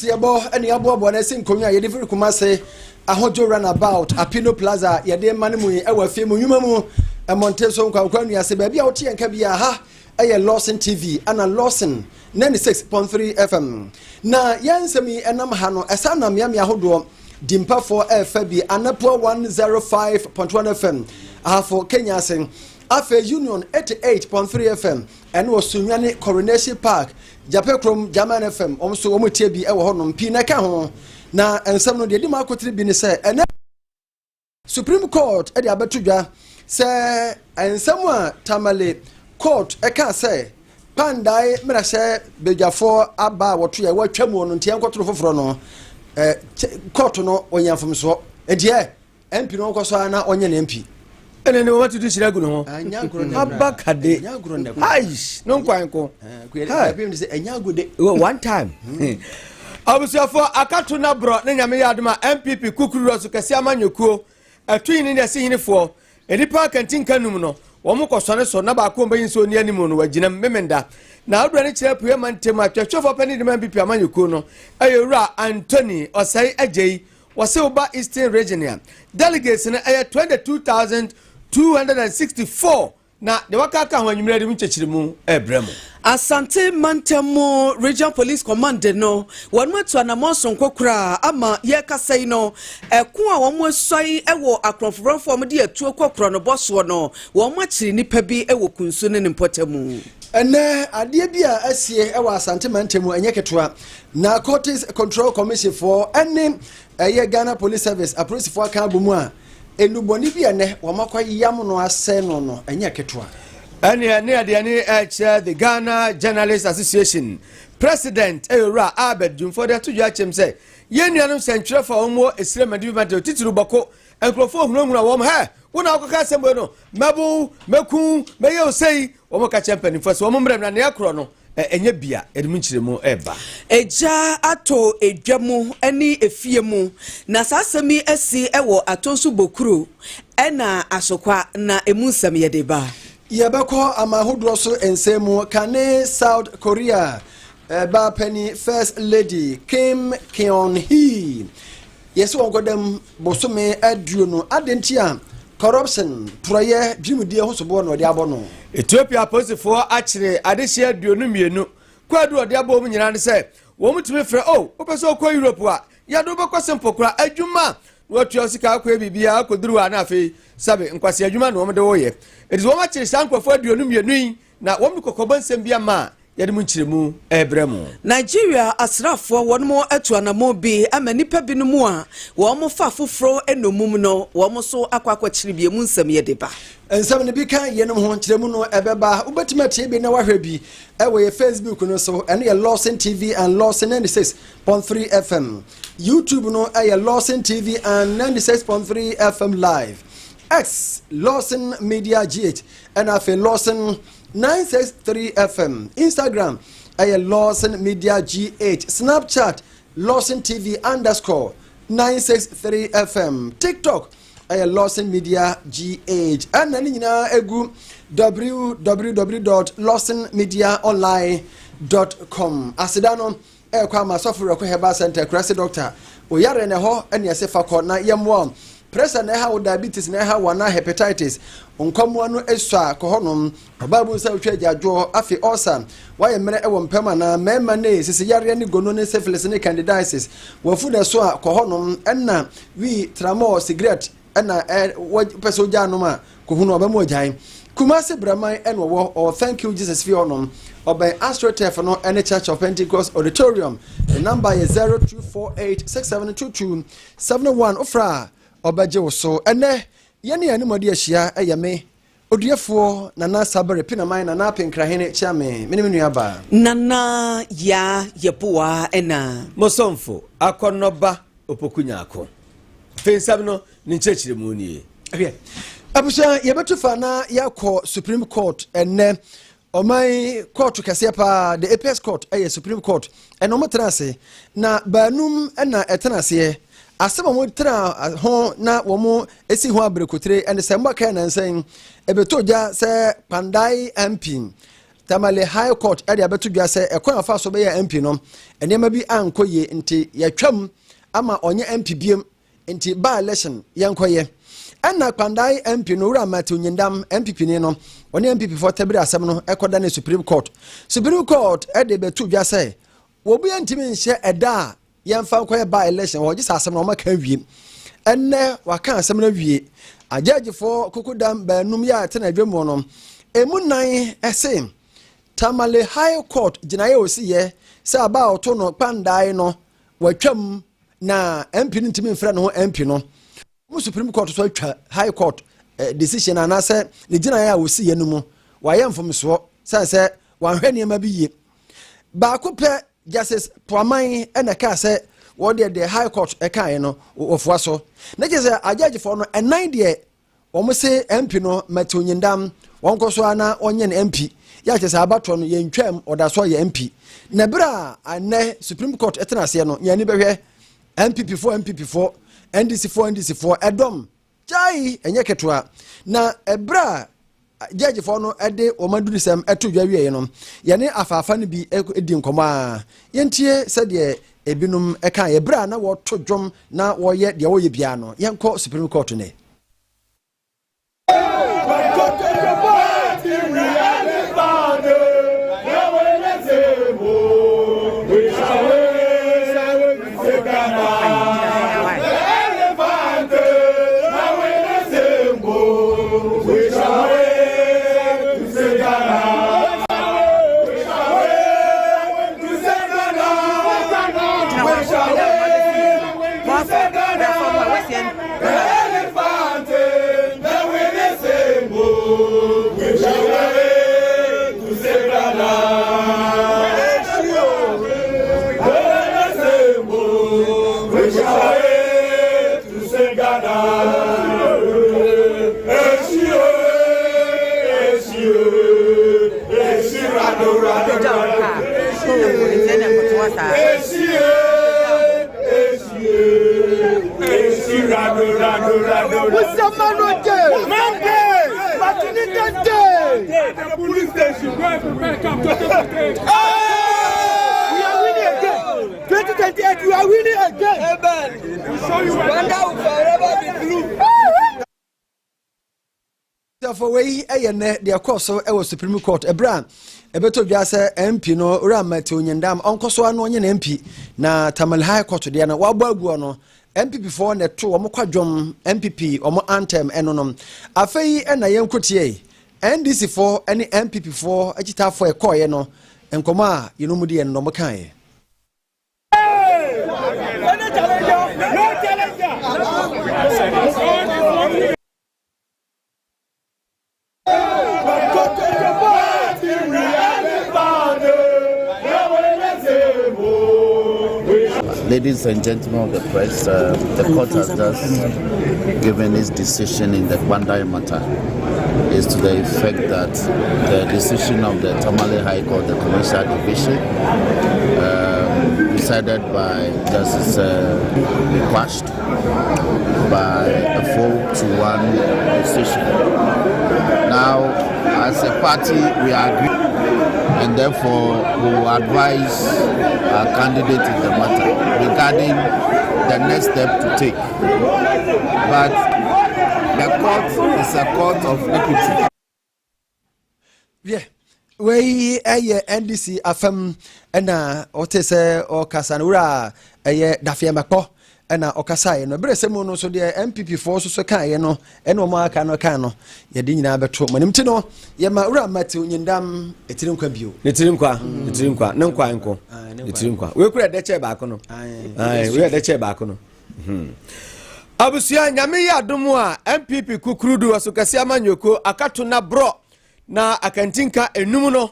Yabo and Yabo Bonesin Konya, Yedifu Kumase, Ahojo Runabout, Apino Plaza, Yade Manimu, our film, Yumamu, and Monteso Kakwanya, Sebabi, Oti and Kabia, ha, a Lawson TV, and a Lawson 96.3 FM. Na Yansemi and Namhano, Asana Miami Ahodo, Dimpa for FB, Anapo 105.1 FM, for Kenya Sing. Afe Union 88.3 FM and was Sunyani Coronation Park Japekrom Jaman FM omso omutie bi e wo honom pi na ka ho na ensem no de di makotri bi ne se ene Supreme Court e de abetudwa se ensem a Tamale Court e ka se pandai mera se bejafo aba woto ye watwamu no ntia nkotro foforo no court no onyamfom so e de MP no nkoso na onye na MP ene ne what to do shiragu no abakade aish no kwanko one time obusofo akato na bro ne nyame yadoma MPP kukuru so kase amanyokuo atwin ne asihinifoɔ edipa kantinka num no wo mo kosone so na ba ko mbayin so ni animu no wagina memenda na odura ne kire puye mantem atwatwofo pani de MPP amanyokuo no ayewura Anthony Osai Ajei wase oba Eastern Region delegates na 22,264 na de wakaka ho anwumere de mchechirimu ebremu Asante Mantemo Regional Police Command no wonu atu anamonso nkokura ama ye kasai no eko a wo mwesoi ewo akronfrofo de atu kokura no boso no wo machiri nipa bi ewo kunsu ne mpotemu ene ade bia asie ewo Asante Mantemo enye ketwa Narcotics Control Commission for ene eye Ghana Police Service a police for aka bomu a enuboni bia ne wo makwa yam no ase no no enye ketwa the Ghana Journalists Association President Eura Abed Jumfo de tuju achem say yenuanum central for omo esremadi matter titulu bako enkrofo hunhuna wo he wona akaka sembo no mabu meku meye osei wo mo ka champion first wo mo mrem na yakro no enye bia edimchiremu eba eja ato edwamu ani efiemu na sasemi esi ewo atonsu bokuru ena asokwa na emunsam yedeba Yabako amahodroso ensemu kane South Korea ba penny First Lady Kim Keon-hee yeso ongodem bosome aduono adentia corruption proye dwumudie hosobo no de abono Ethiopia police for akire adehia aduono mienu kwadu ode abo mu nyina ne se wo mutumi frɛ opeso kwa Europe a yado bekɔ sempokura adwuma watu osika akwa bibia akoduru ana afi sabe nkwasi adwuma no omde woye it is wo ma kire sankofo aduonu mienu na wo mkokoban sembia ma yade mu nkiremu ebremu Nigeria asrafo wonmo atuanamo bi amanipa binumu a wo mo fa foforo enomum no wo mo so akwa kire bi emu nsam yede ba ensam ne bi kan yenom ho nkiremu no ebeba ubetimati bi na wahwe bi ewe ye Facebook no so ene ye Lawson TV and Lawson 96.3 FM YouTube no ye Lawson TV and 96.3 FM live X Lawson Media GH and afi Lawson 963 FM Instagram Lawson Media GH Snapchat Lawson TV _963 FM TikTok Lawson Media GH and nyina egu www.lawsonmediaonline.com asidano kwa masofo ko heba center krasi doctor oyare ne ho ene sefa ko na yemwo pressure na ha diabetes na ha wana hepatitis onkomo no esua ko honom obabu sa otwa gyajo afi ulcer waye mere ewo mpema na mema ne sisi yare ne gono ne syphilis ne candidiasis wafu da so ko honom enna wi tramol cigarette enna peso gya no ma ko hunu obamu ogyan Kumasi Bramai and or thank you Jesus for honom or by AstroTurf no any Church of Pentecost Auditorium. The number is 0248672271 ofra obaje so ene yene animodi ahia eyame odiefo nana sabere pinamai nana penkrahene chame menimenu aba nana ya yeboa ena mosomfo akonoba opokunyako fensabno ni chechiremu nie Abusha yebetufa na yako Supreme Court ene omai court kase pa the apex court Supreme Court eno motrase na banum na etenase asema mo tra ho na wo mo esi ho abrekotre ene semba kan na nsen ebetoja se pandai MP Tamale High Court ade abeto dwa se ekwan afa so be ya MP no enema bi ankoye nti yatwam ama onye MP biem nti by election yankoye enna kwandai MP no wura mate nyindam MPP ni no onye MPP for tabiri asem no ekoda na Supreme Court ade beto dwa se wo bu yantimi nhye eda yamfa nkoye by election wo gisa asem no maka wie enne waka asem na wie ajagefo kokudam banum ya tena dwemo no emunan ese Tamale High Court jinaye osiye se aba oto no pandai no watwam na MP ntimi mfra no MP no mu Supreme Court so atwa High Court decision anase ne jinaye osiye no mu waye mfomso se wanhwe niam bi ye ba ko pe Justice Poaman ena ka se wo de High Court ekan no ofua so na je se ajagefo no enan de omo se MP no matonyindam wonko so ana onye ne MP ya che se abato no yentwam odaso ye MP na bra ane Supreme Court etena se no nyani behwe MPP4 NDC4 edom jai enye ketua na ebra judge for no ede omadurisem eto dwawie no ye ne afafa no bi edi nkoma yentie se de ebinum eka ye bra na wo to dwom na wo ye de wo ye bia no yenko Supreme Court ne Police station, go and prepare camp 2028. We are winning again. 2028, we are winning again. Amen. We show you where that will forever be blue. For way ayene de akoso e was Supreme Court ebra ebeto dwa se MP no ura matonyindam onkoso ano onye na MP na Tamale High Court de na wabagu no MPP4 na to omo kwadwom MPP omo anthem enonom afei na yenkotie NDC4 any MPP4 agitafo ekoye no enkoma yenumudi en no mokae Ladies and gentlemen of the press, the court has just given its decision in the Bandai matter. Is to the effect that the decision of the Tamale High Court, the Commercial Division, decided by Justice quashed by a 4-1 decision. Now, as a party, we agree, and therefore we will advise our candidate in the matter regarding the next step to take. But the court is a court of equity. Yeah. We NDC afam ena otese o kasanura dafia makpo ena okasa no bresemu no so de MPP4 so kan no ena o maka no kan no ye de nyina beto manimti no ye ma ura mate nyindam etirim kwa bio etirim kwa ne nkwa nko etirim kwa we kura de che ba ko no we de che ba ko no abusia nyame ya domu a MPP kukurudu wasokasi amanyoko akato na bro na akantinka enum no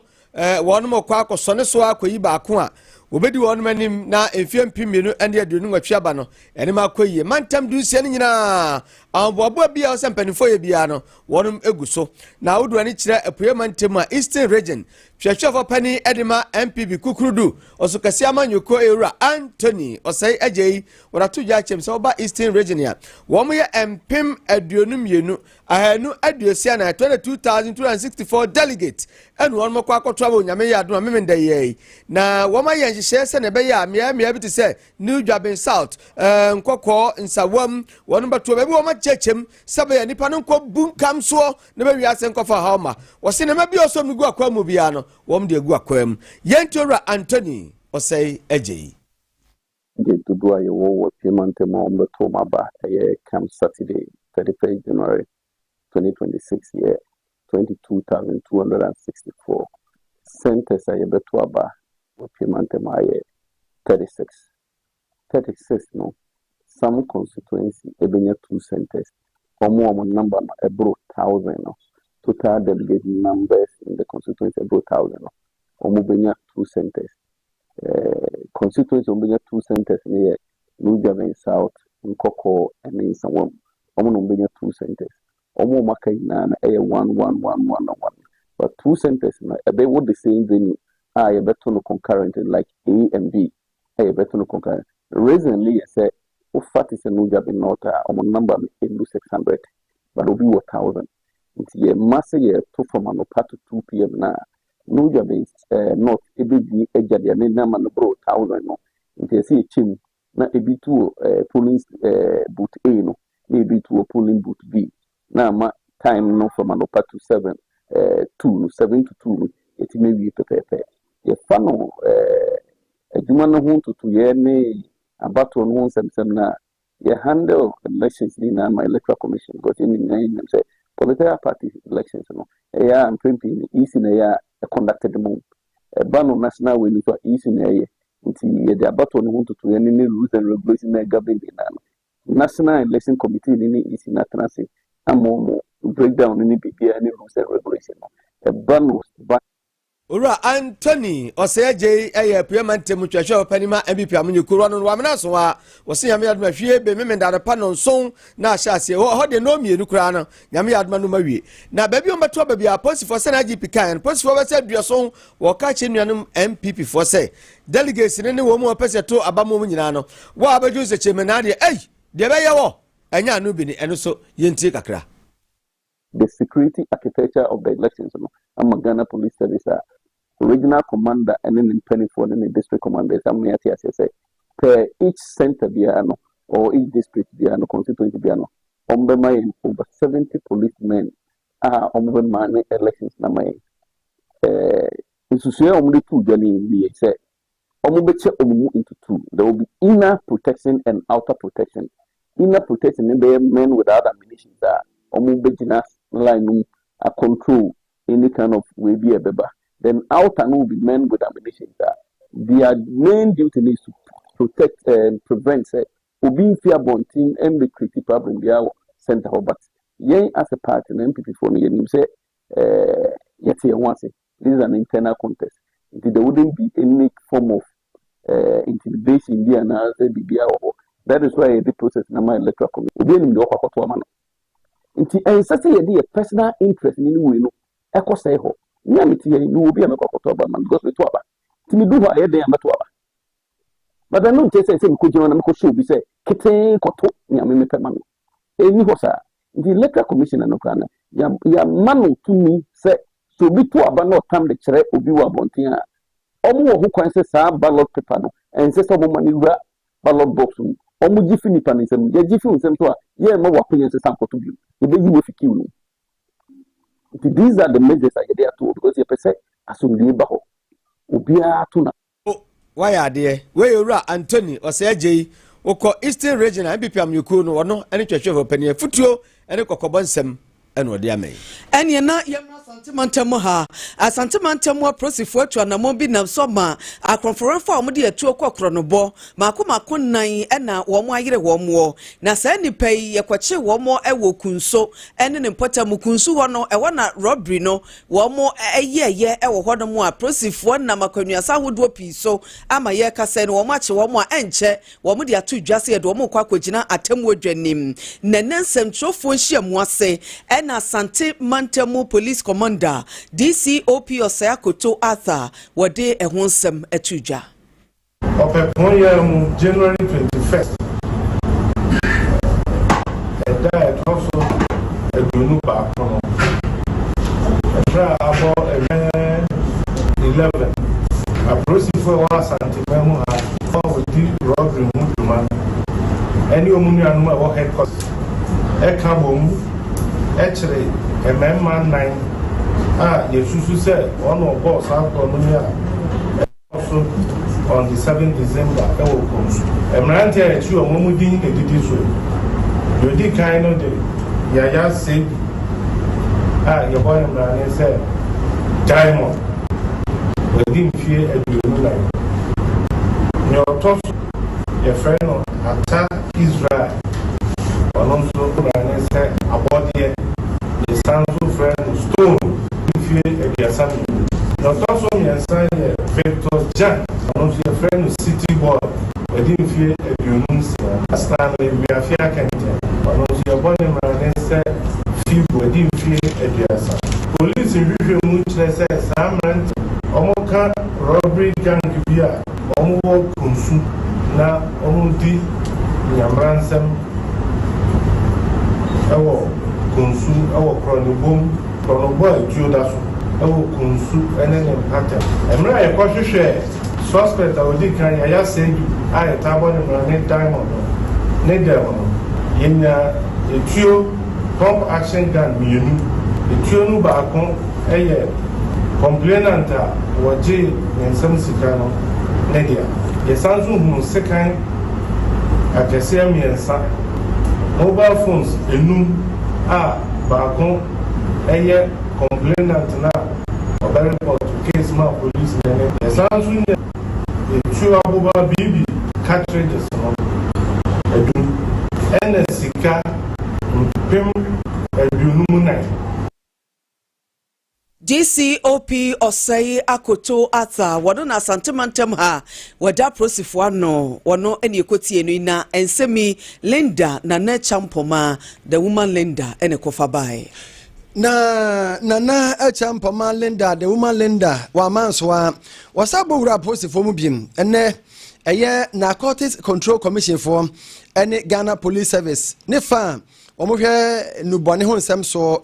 wonu mokwa akosone so akoyi ba ko a obedi wonu manim na efiem pimienu ende aduonu nwatwa no ene makoyi mantam dusia ne nyina amboabo bia o sempanifo ye bia no wonu eguso na wodu ani kire apuye mantem a Eastern Region hwehwefo pani edima MPB kukurudu osukasi amanyuko ewura Anthony osai agei warato gya chem se oba Eastern Region ya wo mo ye empim aduonum yenu ahanu aduosia na 22264 delegate enu won mokwa akotwa bo nyame ya adoma memenda ye na wo ma ye nhye se ne be ya mia bi te se New Jabin South nkokọ nsawam won bato be wo ma chechem sabe ya nipa no nko bunkam so ne be wiase nkofa haoma wo se ne ma bi oso mgu akwa mu bia no wom de gu akwam yentora Anthony osai agei de tudua ye wo payment mo mbeto maba come Saturday 31st January 2026 year 22,264 centers aye beto aba wo payment ma ye 36 no some constituency ebenya 2 centers omo number no ebro 1,000 no total delegate numbers in the constituency about 1,000 no omo benya 2 centers constituency ombenya 2 centers near New Jabin South Nkoko and in Sawam omo ombenya 2 centers omo maka ina na 1 but 2 centers na ebe what the same venue you better no concurrent like A and B better no concurrent recently you say o fati se New Jabin North omo number 600 but obi 1,000 nti ye masse ye to from anopa to 2 p.m. na New Jabin North ebedi ejade ne na man bro 1,000 no nti se chim na ebi to police boot A no na ebi to polling boot B na ma time no from anopa to 7 to 2 eti me wi pepepe ye fa no adwuma no ho to ye ne abato no nsem na ye handle elections ni na my electoral commission because in name say political party elections no I'm thinking easy na ya conducted them bano national we so easy na ye nti ye the abato no to ye ni rules and regulations na govern the national election committee ni easy na transit amomo breakdown ni bibia ni rules and regulations bano Ura Anthony oseje payment mu twahwe panima MPP amnyekuru no wamena so wa wose nyame aduma hwie be memenda da pa no nson na ahyaase ho de no mienu kura no nyame aduma no mawie na ba bi o meto ba bia posifo se na GP kan posifo be se duason wo ka che nuanom MPP fo se delegates ne wo mu opese to abamo nyina no wo abaju se chemena de de be ye wo anya no bi ni eno so yenti kakra the security architecture of the elections no Ghana Police Service regional commander and then in Pennyford and the district commanders say per each center biano or each district biano constituency biano over 70 policemen are on elections na mai isusuye omudi two jani ni say omubeche omu into two. There will be inner protection and outer protection. Inner protection in the men without ammunition that omubejina line a control any kind of way be a beba. Then outer will be men with ammunition that their main duty is to protect and prevent being fear bonting and the critical problem they are center but yen as a party and MPP for me say yet here once this is an internal contest. There wouldn't be any form of intimidation there now say that is why the process na my electoral committee nti ensase ye dey personal interest ni we no ekosai ho nya meti ye no obi amekokoto ba man because we to aba ti mi du ho aye dey ameto aba but I no say me ko jina na me ko show bi say kete koto nya me mepe man eni ho sa the electoral commission no kana ya manu to me say so bi to aba no tam de kire obi wa bonten a omo wo ho kwan say sa ballot paper no ense so mo mani wura ballot box omo gifi nipa nsem ye gifi nsem so a ye ma wakoye say sankoto bi e be yiwo fikiu no. These are the measures I get there to because you say asumdi ba ho obi a to na why are there where you ra Anthony oseje ukọ Eastern Region MPP amyuku no wono ene twetwe panie futuo ene kokobonsem ene ode amai ene na yemra santimantam ha asantimantam wa prosifo atwa na mo bi na so ma akronforanfa omde atu okokro no bo makoma nan ena wo mo ayire wo mo na sa nipa yi yekwache wo mo ewo kunso ene ne potam kunso wo no ewo na robbery no wo mo eyeye ewo hodo mo a prosifo na makonuasa hodo piso ama ye kasa ne wo mo ache wo mo a enche wo mo de atu dwase ye de wo mo kwakogina atem odwanim nenensem trofo nhia mo ase ena santimantam police command commander DCOP Osayakoto Arthur wode ehun sem etuja Opepon year January 21st that also a new back from about 11 a process for was anti-memo with the robbery movement any woman animal headquarters a carbon actually a man 9 you said one of boss also on the 7th December a man tell you a woman didn't get this way. You did kind of the Yaya said, your boy and said, Diamond, we didn't fear a new life. Your toss, your friend on attack Israel, but also said, about the sons of friend stone, if you a son. Your toss on your son, Victor Jan, and also your friend city boy, we didn't fear a new last time we are fear can't. Your body man said, people didn't feel a diasa. Police in review much says, Saman, Omoka, robbery, gang, beer, Omo, Kunsu, na Omudi, Yamransam, our Kunsu, our Chronoboy, Judas, our Kunsu, and then pattern. And I a cautious share, suspect, I would decline, I just said, I tabon and diamond, Nedamon, in a trio pump action gun mienu a trio no baako complainant waje nsem sika no nedia ye sanzu hu second akese miensa mobile phones enum baako complainant na obere report case ma police ne ye sanzu ne a trio abuba bibi cartridges no edum sika DCOP Osayakoto Arthur wadona santimantem ha wada prosifo no wono ene ekotie no na ensemi Linda na na champoma the woman Linda ene kofa bai na champoma Linda the woman Linda wa mansoa wasabo wura prosifo mu biem ene eye Narcotics Control Commission for ene Ghana Police Service ne fa omohwe nubone ho nsem so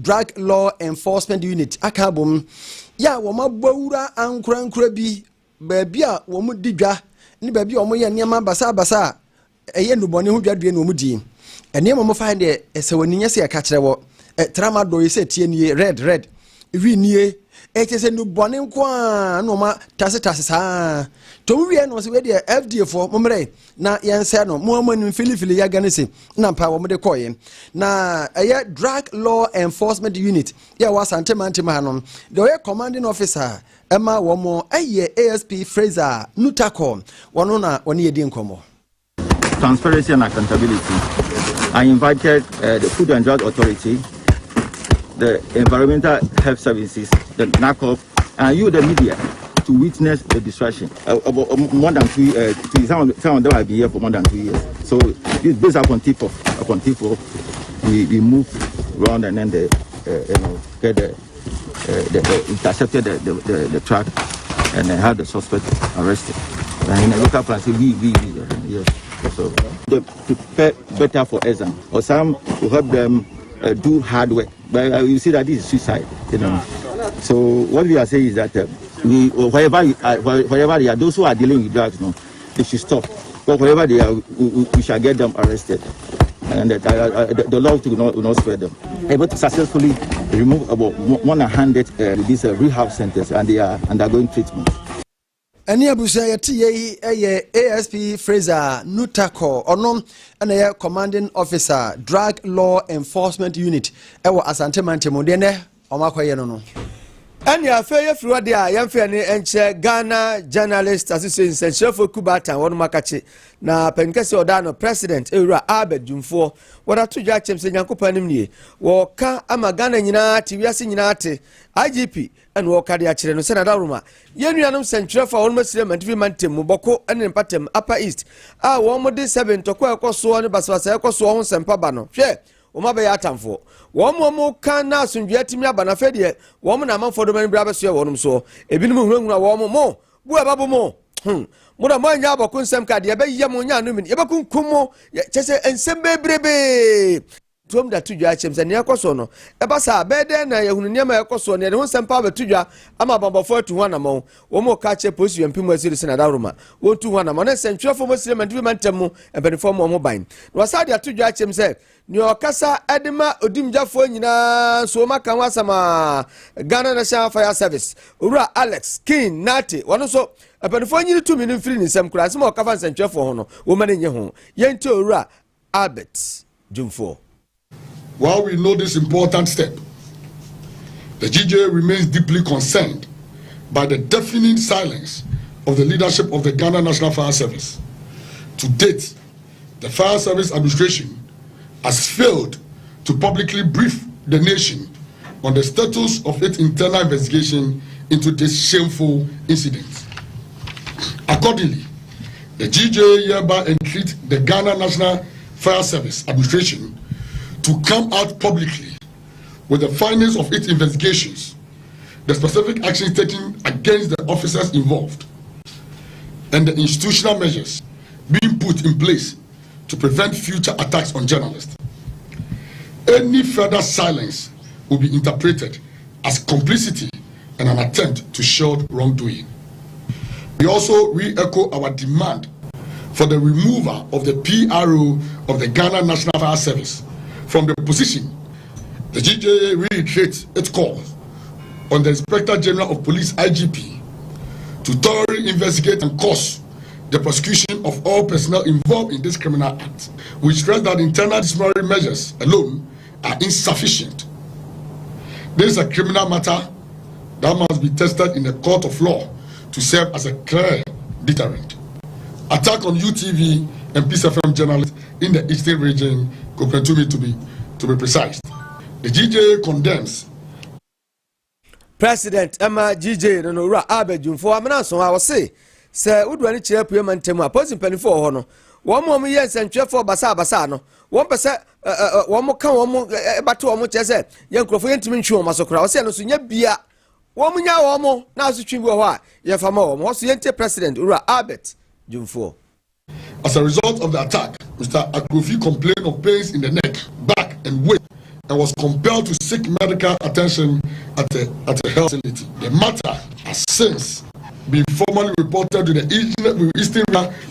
Drug Law Enforcement Unit akabom ya wo mabawura ankura bi baabi a wo mu didwa ne baabi a wo ye niam basa nubone ho dwadue no mu di ene mo fa de esewaninya se ka kire wo trama do yese tie nie red wi nie etese nubone nko a no ma tase sa to wie no se we de FDA for momre na yense no mo amanu filifili ya ganese na pa wo de koye na Drug Law Enforcement Unit ya wasante mantima hanom the commanding officer ema wo mo ASP Fraser Nutako wono na woni yedi nkomo transparency and accountability. I invited the Food and Drug Authority, the Environmental Health Services, the NACOP, and you, the media, to witness the destruction. More than 2 years. Some of them have been here for more than 2 years. So this based upon tip off, we move around and then get intercepted the truck and then have the suspect arrested. And in the local plan, yes. So they prepare better for exam, or some will help them do hard work. But you see that this is suicide, So what we are saying is that wherever they are, those who are dealing with drugs, they should stop. But wherever they are, we shall get them arrested, and the law will not spare them. Able to successfully remove about 100 these rehab centers, and they are undergoing treatment. Any abusa ASP Fraser Nutako onom and commanding officer Drug Law Enforcement Unit ewo asante mantemo de ne omakoye no and ya fair through there yamfe ne enche Ghana Journalist Association Shefo Kubata won makache na penkese odano president Ewura Albert Jumfo wada tudwa chemse nyankopan nim nie wo ka ama Ghana nyina te wiase nyina te IGP and wo ka de a kire no senada roma yenuanom sentrefa won masire mantifi mantem boko ene patem Upper East a wo mo de 7 tokwa ekoso ne baswasa ekoso ho sempa ba no hwe oma be ya atamfo wo kan na asundwe timi aba na fedie wo na amanfo do mani bra be so ye wonum so ebinum hunhuna wo mo bu e babo mo muda manya abakun sem ka de be yem nya no mi ye bakunkum mo chese ensem bebrebe tom da tudwa chem se ne yakoso no e ba sa be de na ye hunu ne ma yakoso ne ho sem pa ba tudwa ama bambofo atu ho na mo wo mo ka che posi yempim asiri se na daruma wo tu ho na mo ne sentwefo mo sire mandibi mantem e benefo mo ban no sa de tudwa chem se ni okasa edema odimjafo nyina so maka wasama Ghana National Fire Service ura Alex King Nati wono so apanfo nyini tu mini free ni sem kura asema okafa nsentwefo ho no wo mane nye ho yenti ura Albert Jumfo. While we know this important step, the GJ remains deeply concerned by the deafening silence of the leadership of the Ghana National Fire Service. To date, the Fire Service Administration has failed to publicly brief the nation on the status of its internal investigation into this shameful incident. Accordingly, the GJ hereby entreats the Ghana National Fire Service Administration to come out publicly with the findings of its investigations, the specific actions taken against the officers involved, and the institutional measures being put in place to prevent future attacks on journalists. Any further silence will be interpreted as complicity and an attempt to shield wrongdoing. We also re-echo our demand for the removal of the PRO of the Ghana National Fire Service from the position. The GJA reiterates its call on the Inspector General of Police IGP to thoroughly investigate and cause the prosecution of all personnel involved in this criminal act. We stress that internal disciplinary measures alone are insufficient. This is a criminal matter that must be tested in the court of law to serve as a clear deterrent. Attack on UTV and Peace FM journalists in the Eastern region could continue to be precise. The GJ condemns. President Emma GJ no ra abedun for amana so I was say udwani chire pue mantemu aposin penifo ho no wo mo ye nsentwefo basa no wo pese wo mo kan wo mo bato wo mo chese ye nkrofo ye ntimi ntwe wo masokora wo se no so nya bia wo mo nya wo mo na so twi bi ho a ye fama wo mo so ye nte President ura Albert Jumfo. As a result of the attack, Mr. Akrofi complained of pains in the neck, back, and waist, and was compelled to seek medical attention at a health facility. The matter has since been formally reported to the Eastern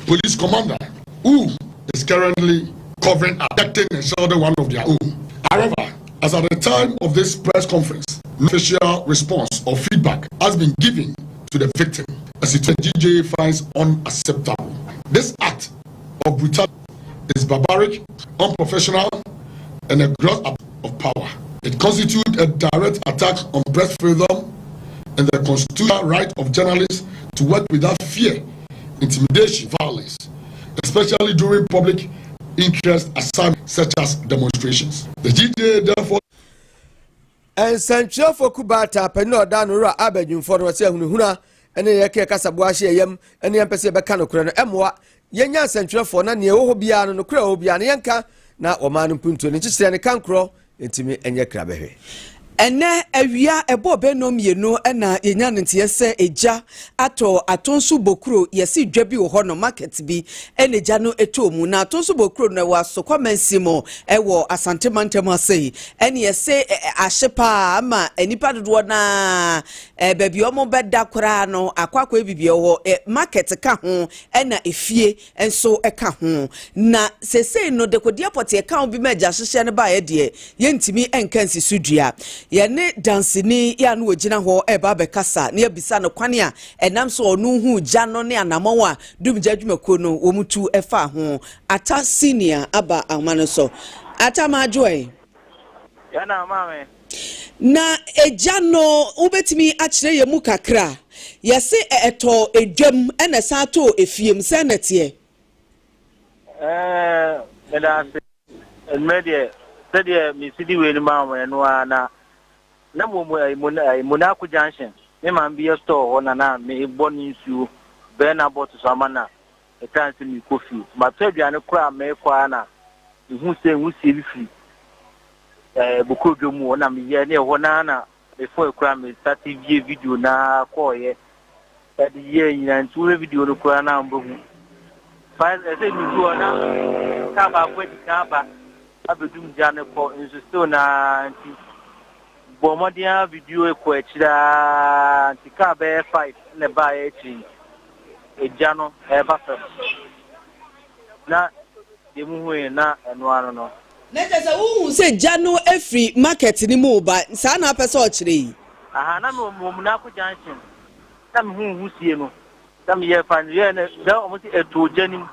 Police Commander, who is currently covering, protecting, and shielding one of their own. However, as at the time of this press conference, no official response or feedback has been given to the victim, as the GJ finds unacceptable. This act of brutality is barbaric, unprofessional, and a gross abuse of power. It constitutes a direct attack on press freedom and the constitutional right of journalists to work without fear, intimidation, violence, especially during public interest assignments such as demonstrations. The GJ therefore. And Sancho for Kubata, Peno Danura Abedun for what's Huna. Ene yake kasabwa hye yam ene yampese be kan okura no emwa yenya sentwefo na ne wo bia no kura wo bia ne yanka na o manu puntu ne kyekye ne kankro entimi enye krabehwe ene awia ebo be no mienu na yenya ntie se eja atonso bokuro yesi dwabi wo ho no market bi ene ja no etomu na atonso bokuro no wa sokomansimo ewo asante mantem asei ene yese ahyepa ama enipa dodo na baby omo beda kora no akwakwa bibie ho market ka ho ena efie enso eka ho na sesei no dekodia poti eka ho bi meja hyehye ne ba ye de yentimi enkansi sudua yene dansini ya no ogina ho eba bekasa ne abisa no kwane a enam so onu hu gya no ne anamon a dumgya dwumako no wo mutu efa ho ata senior aba amano so ata majoy ya na mame na egya no ubetimi akire ye mu kakra yese eto edwam ena sato efiem senete medase media sadia mi sidi we ni mama no ana na Monaco Junction me man be store na me boni nsu be na bot so amana e tan se mi kofi ma tadua ne kra me kwa na hu se bi fi buku dwomu na me ye ne ho na before kura me start video na call ye the year in two video no kura na mbogu five say me go na ka ba kwa di ka ba abedum jane ko insisto na nti bomodia video ko ekira nti ka ba 5 ne ba e chi ejano e ba fa na demu hu na eno ano no na tese wu se jano every market ni mu ba sa na pese o kire yi aha na mo na ko junction tam hu sie no tam ye fan ye na da o mo ti eto janim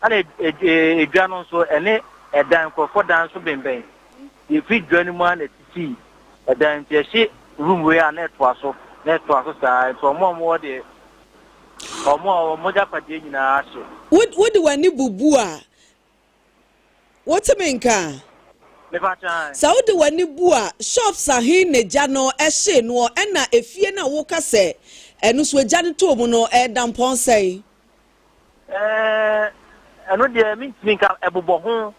ana edwano so ene edan ko for dan so bemben ye fi dwani mu ana titi edan ti hye room we ana to aso sa to mo de mo ja pade nyina ahye wo de wani bubu a what menka me fa chan Saudi wani bua shops ahin ne jano ehye no na efie na wo ka se enu so jane to mu no dampon sei eno de mi ka ebobo ho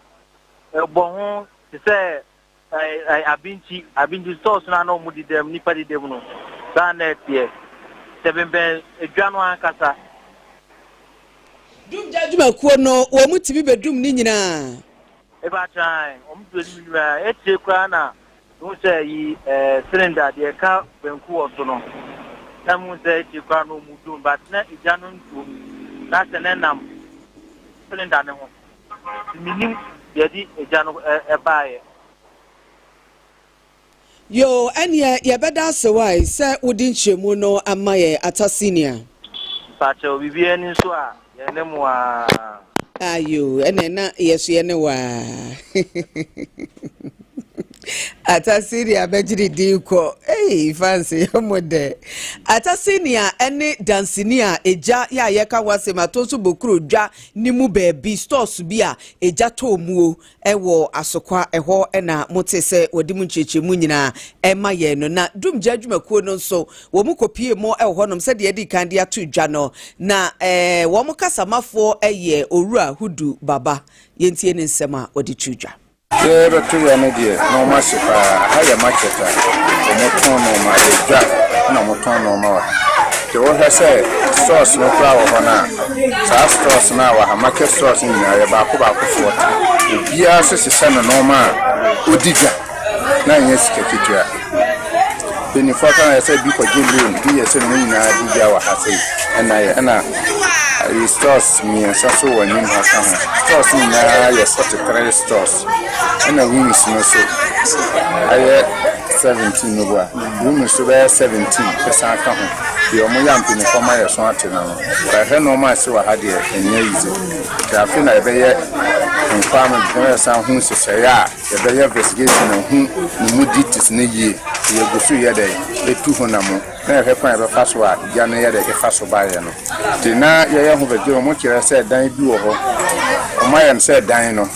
se se abinci stores na no mu di dem ni pa di dem no sa na tie sebembe edwano akasa dum jajuma kuo no wo mu tibi bedum ni nyina eba try do ni ma etie kwa na no say yi cylinder de ka benku oso no na mu say etie kwa no mu dum but na ijano ntu na senenam cylinder ne ho minim de di ijano ebaaye yo anya ye beda se wai se wodi nchemu no amaye ata senior pacho bibie ni so a ye ne mu a ayo enena yesu ye ne wa ata senior bejiri diko fancy yomode ata senior ene dansenia eja ya ye ka wase matonso bokuru dwa nimu bebi stores bia eja tomuo ewo asokwa eho na motese wodimu nchechemu nyina ema ye no na dum jadwumakuo no nso wo mu kopie mo eho nom se de di kan de ato dwa no na wo mu kasamafo eye owura hudu baba yentie ne nsema wodi tudwa But to your media, no massive, higher market, no more. The what I say, stores no flower for now. Stores now, market stores in Bakuba for Bia says, no man, Udija, 9 years, Katia. Then if I said, because Jim, be a sending Dija, and I stores me and so when you have stores me now, yes, such a credit stores. And a room is no so. I 17 over. Room is 17. Because I come. The Omoyam for my assortment. But I had no my so I had it and easy. I feel I bear and farming some who say, the bear investigation and who did this in a year. You go through your day, the 200 more. Never find a fast one, Janaya, the fast by no. Tina, you have a deal much I said, Dine do or my said, Dino.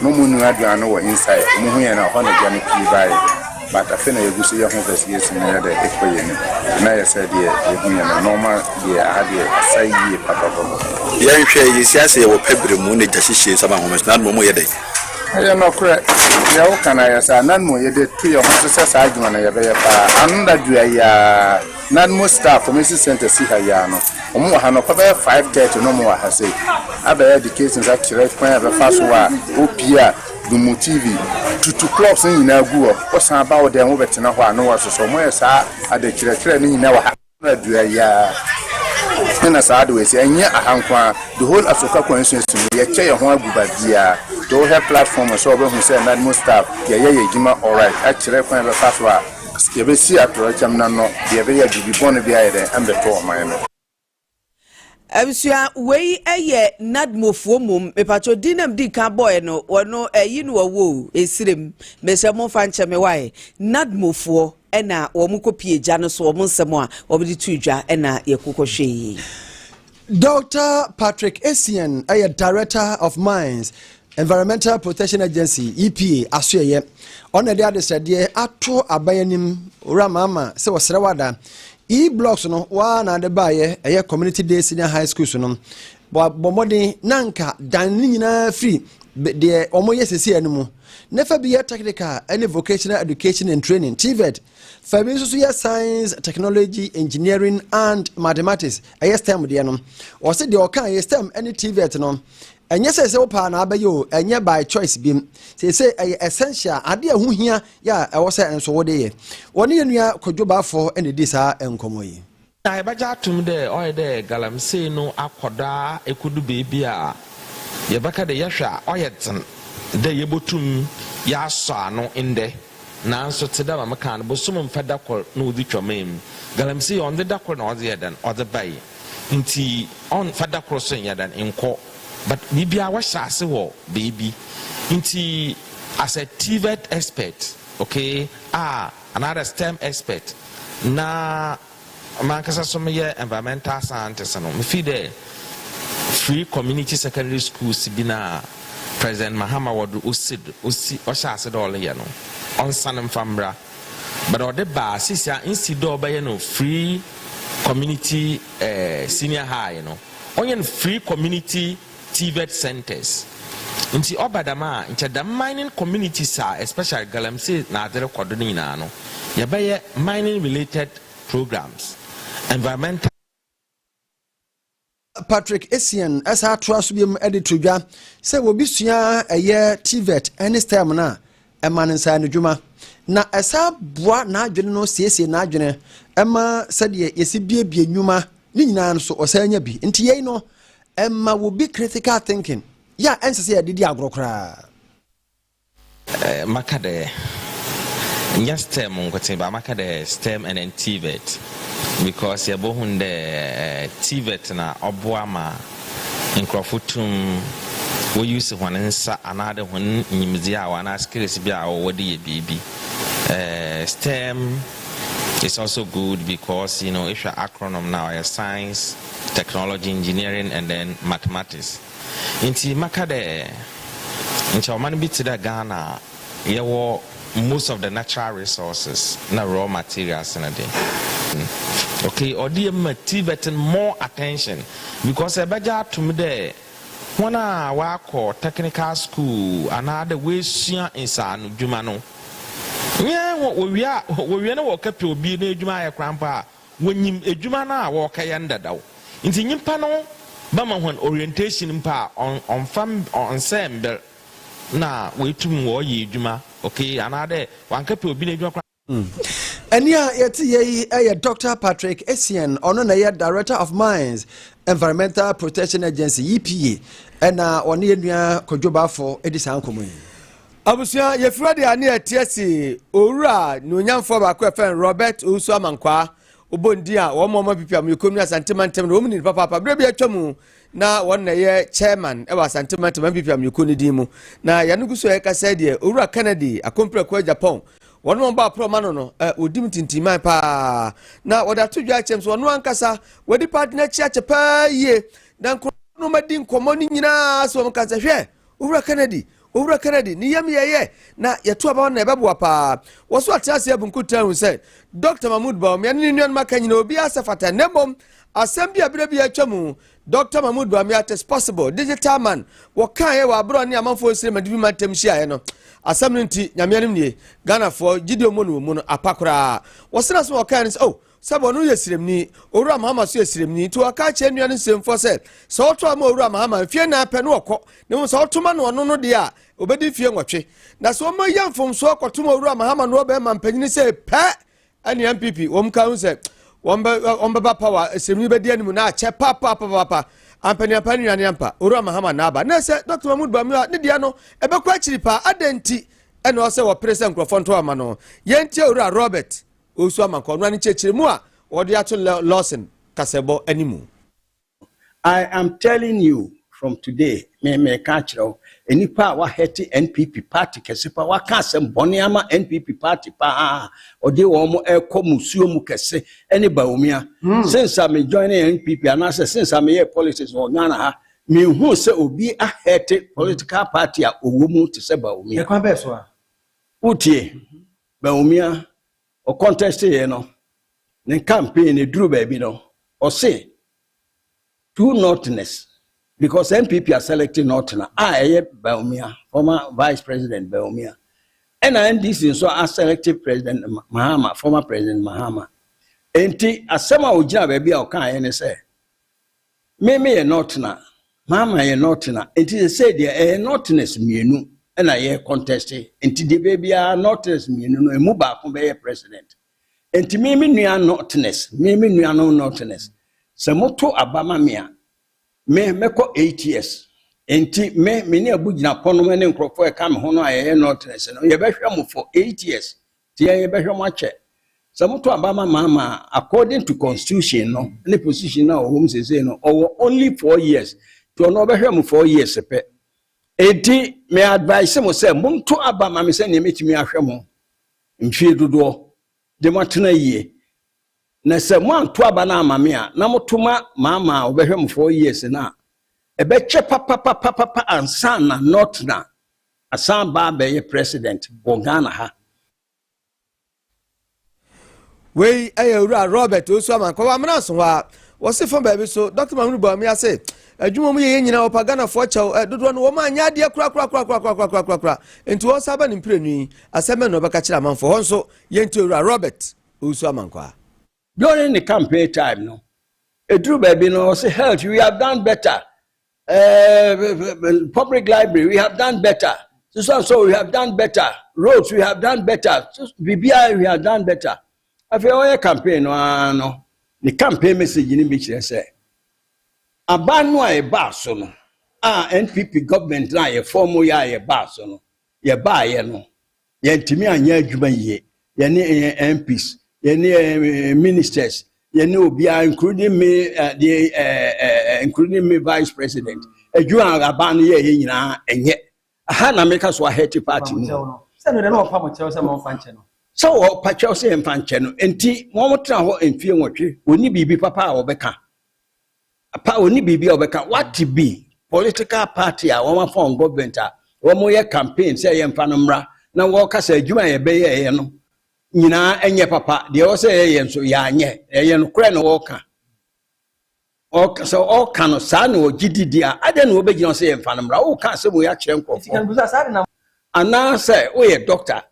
No moon had no inside, Muhi and a 100 Janny by. But I think I will see your investigation near the equation. And I said, yeah, normal, yeah, I had a side papa. Young share is yes, you will pay the moon, it is about almost not more day. I am not correct. How can I say none more? You did 3 or 4 argument. I have under none more staff for Mrs. Center Sihayano. Omo hano kwa 5:30 no more has say. Other educations actually when I have a fast one. Opia, Dumu TV, to clubs in Naguo. What's about them over to know no was so much at the church in our do ya. And as I do say, and yet the whole Africa constituency, you check your home bubadia. To have platform so who say that most staff, Jima, all right. Actually, when the fast one, you will see at Rochamnano, the area to be born behind and the tour, my Abusua wei eye nadmofo mum mepacho dinam di ka boy no wono eyin wo esirem mesemo fa nche me wae nadmofo ena wo mu kopie gya no so wo nsemo a wo bi tudwa ena yekokohwe Dr. Patrick Essien, Director of Mines Environmental Protection Agency EPA asoye on the other side ato abayanim ramama se wasrewada blocks no wa na de baye community day senior high school so no bomodi nanka dan nyina free de omo yesesi animu nefa bi technical any vocational education and training TVET fa bi so ya science technology engineering and mathematics STEM de no o se de o kan STEM any TVET no enye se wo pa na abayo enye by choice bim se essential ade hu hia ya e wo se enso wo de ye woni enua kodwoba fo ene di sa enkomo yi na ebaja atum de o de galamsey no akoda ekudu bebi a yebaka de yahwa oyeten de yebotum ya so ano inde nanso teda ma kan bo sum mfada kor na odi twomem galamsey on de dakor na odi yedan odi bai nti on fada kor so yedan enko but bibia wa shase wo baby nti as a TVET expert okay another STEM expert na mankasa so me environmental scientist no me fi de free community secondary schools bina President Mahama wadu osi shase do ole ye no on sanem famra but o de ba sisia insido ba ye no free community senior high no onye free community TVET centers nti obadama nche the mining communities are especially galamsey na adere kodo ni na no ye ba ye mining related programs environmental Patrick Essien asa trasubium editodwa se wo bisua eye TVET any STEM na emanensa nedwuma na esa boa na adwene no siesie na adwene ema sede yesi biebie nnwuma ni nyina no so osanya bi nti yei no ema wo bi critical thinking ya ensese ya didi agrokra makade nya STEM ngote ba makade STEM and TVET because ya bohunde TVET na oboama nkrofutum wo use wanensa anade hon nyimzia wana skills bia wodi ye bibi STEM is also good because if your acronym now is science, technology, engineering and then mathematics inti makade inti omani bi tida Ghana yewo most of the natural resources na raw materials na dey okay odi TVET more attention because ebeja to me there wana wako technical school another way sua insanu dwuma no yeah wo wi na wo kape obi na edwuma ya krampa wonyim edwuma na wo kaya ndadaw nti nyimpa no bama hon orientation mpa on fam on semble na wetum wo ye edwuma okay another wan kape obi na edwuma Enia yeti ye Dr. Patrick Essien ono na ye Director of Mines Environmental Protection Agency EPA ena oni enua kodwoba fo edisa nkomo yi abusia ye frade ane atiasi owura nonyamfo ba ko efen Robert Usu Amankwa obondi a wo moma pipiam yekomni asantemantem na omni papa bre bia twam na won na ye chairman e wa asantemantem pipiam yekoni din mu na yanuguso ye kasa de owura Kennedy akompre kwa Japan won mo ba pro mano no odim tintiman pa na woda todwa chem so won ankasa wodi partner chiache pa ye dan no madin komoni nyina so mo kasa hwe owura Kennedy ni yam ye na yeto aba na ebebo pa wo so atase abunkuta hu say Dr. Mahmoud Bawum ya ni nwan maka nyina obi asafata nembom asem bia bia atwamu Dr. Mahmoud Bawum ya test possible digital man wo kan ye wa bro ni amanfo sire madibi mantem hia ye no asem nti nyamianim nie Ghana fo gidio mu no apakora wo sira so wo kan oh sabo no yesiremni owura Mahama so yesiremni to aka che nua ne semfo se so to ama owura Mahama fie na pe no okọ ne so to ma no no de a obedi fie nwotwe na so ma yamfom so okotuma owura Mahama no be mampanyini se pe ani MPP wom kan se wombe ba power semni be de animu na che papa ampani ampa owura Mahama na aba na se Dr. Mahmoud Bawum ne dia no ebe kwa chiri pa adenti ene o se wo president nkrofo ama no yentie owura Robert Usu Amankwa no ani chechire mu a wode ato Lawson kasebo animu. I am telling you from today me catch you enipa wa heti NPP party kesepa wa ka asem bone ama NPP party pa ode wo mo ekomusuo mu kese eni Bawumia since I join NPP and since I hear politics on Ghana ha me hu se obi a heti political party a owo mu te se Bawumia. E kwa beso a utie Bawumia o contest ye no ne campaign e duru baby no o say true northness because MPP are selecting Northern. Baumia, former Vice President Baumia. And NDC so are selected President Mahama, former President Mahama. Enti asema ojina baby a oka ene say me ye Northern, Mama ye Northern. Enti they say there Northerners mienu and I contest. Enti the baby are Northerners mienu no emu ba ko be president. Enti me nua Northerners, me nua no Northerners. Se moto abama mea me meko 8 years. Enti me ne abugina pono me ne nkrofo e ka me ho no aye Northerners no ye behwe mo for 8 years. Ti ye behwe mo ache. Se moto abama mama according to constitution no, any position na home say no, or only 4 years. To no behwe mo 4 years pe. Enti me advise mo say moto abama me say ne metimi ahwe mo. Mfie dodo de matena yie. Na se mo anto aba na amame a na motoma mama obehwe mo 4 years na ebeche papa ansa na not na asan ba be president wo Ghana ha. Wey ayewura Robert Osuaman kwa amana so ha wo se fon ba bi so Dr. Mahmoud Bawumia say adwuma mu ye nyina opa Ghana fo chaw dodo no wo ma anya de kura enti wo saba ni mprenu aseme no beka kira manfo ho nso ye enti ewura Robert Osuaman kwa. During the campaign time no edru baby no say health we have done better, public library we have done better, so we have done better, roads we have done better, BBI we have done better. After all campaign no the campaign message ni bi kire say abanu a e ba so no NPP government na ye form ya ye ba so no ye ba ye no ye ntimi anya adwuma yie ye ne MPs any ministers, including me, including me, vice president. A Jew and a ban ye, and yet a Hannah make us a happy party. So, Pachose and Pancheno, and tea, one more and fear what you will be papa or becca. A power will be or becca. What to be? Political party, a woman form government, one more campaign, say, and Panamra. Now, walk us a Jew and a bay, no. Nyina enye papa de o say ye nso ya anye eye no kure no woka o so o ka no sa na o gididi a ade no obegina say ye mfa no mra o ka se mo ya kire nkofo ana say o ye doctor